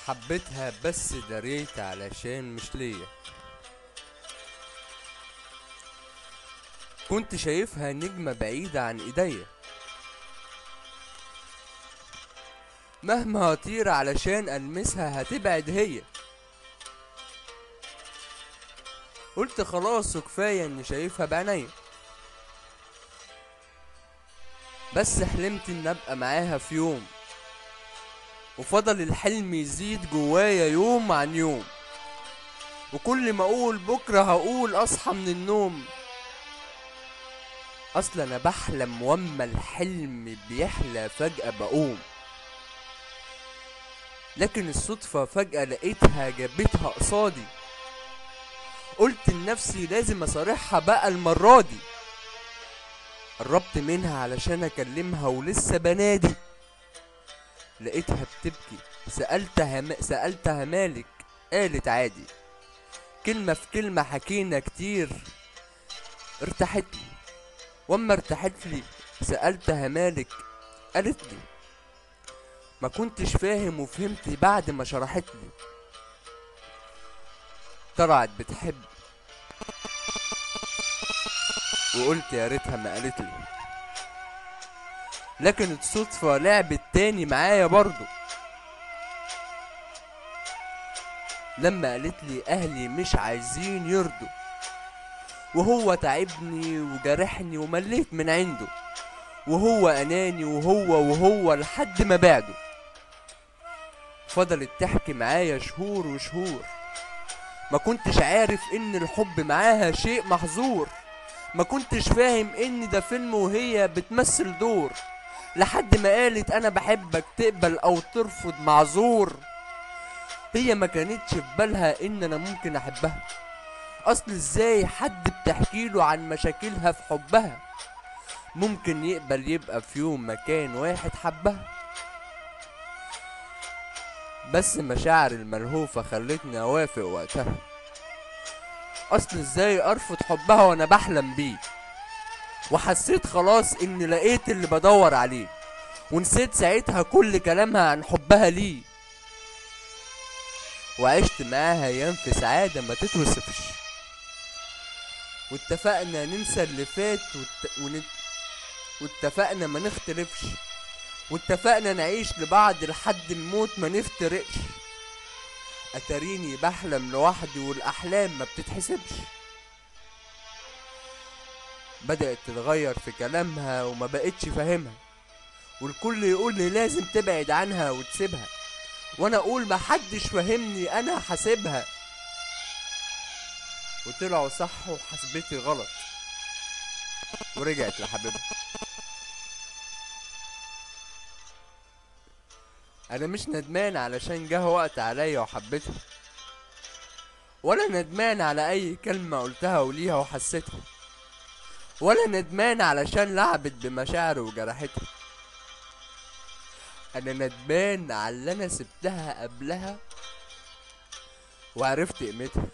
حبيتها بس دريت علشان مش ليا. كنت شايفها نجمة بعيدة عن ايديا، مهما هطير علشان المسها هتبعد هي. قلت خلاص وكفاية اني شايفها بعينيا، بس حلمت ان ابقى معاها في يوم، وفضل الحلم يزيد جوايا يوم عن يوم. وكل ما اقول بكرة هقول اصحى من النوم، اصل انا بحلم واما الحلم بيحلى فجأة بقوم. لكن الصدفة فجأة لقيتها جابتها قصادي، قلت لنفسي لازم اصارحها بقى المرة دي. قربت منها علشان اكلمها ولسه بنادي، لقيتها بتبكي. سألتها مالك، قالت عادي. كلمة في كلمة حكينا كتير، ارتاحت لي. واما ارتاحت لي سألتها مالك، قالت لي ما كنتش فاهم وفهمت بعد ما شرحت لي. طلعت بتحب، وقلت يا ريتها ما قالت لي. لكن الصدفة لعبت تاني معايا برضو، لما قالت لي اهلي مش عايزين يرضوا، وهو تعبني وجرحني ومليت من عنده، وهو اناني وهو لحد ما بعده. فضلت تحكي معايا شهور وشهور، ما كنتش عارف ان الحب معاها شيء محظور، ما كنتش فاهم ان ده فيلم وهي بتمثل دور. لحد ما قالت انا بحبك، تقبل او ترفض معذور. هي ما كانتش في بالها ان انا ممكن احبها، اصل ازاي حد بتحكيله عن مشاكلها في حبها ممكن يقبل يبقى في يوم مكان واحد حبها. بس مشاعر الملهوفة خلتني اوافق وقتها، اصل ازاي ارفض حبها وانا بحلم بيه. وحسيت خلاص اني لقيت اللي بدور عليه، ونسيت ساعتها كل كلامها عن حبها ليه. وعشت معاها ايام في سعادة ما تتوصفش، واتفقنا ننسى اللي فات واتفقنا ما نختلفش، واتفقنا نعيش لبعض لحد الموت ما نفترقش. اتاريني بحلم لوحدي والاحلام ما بتتحسبش. بدأت تتغير في كلامها وما بقتش فاهمها، والكل يقول لي لازم تبعد عنها وتسيبها، وانا اقول ما حدش فاهمني انا حاسبها. وطلعوا صح وحسبتي غلط، ورجعت لحبيبها. انا مش ندمان علشان جه وقت عليا وحبيتها، ولا ندمان على اي كلمة قلتها وليها وحسيتها، ولا ندمان علشان لعبت بمشاعري وجرحتها. انا ندمان على اللي انا سبتها قبلها وعرفت قيمتها.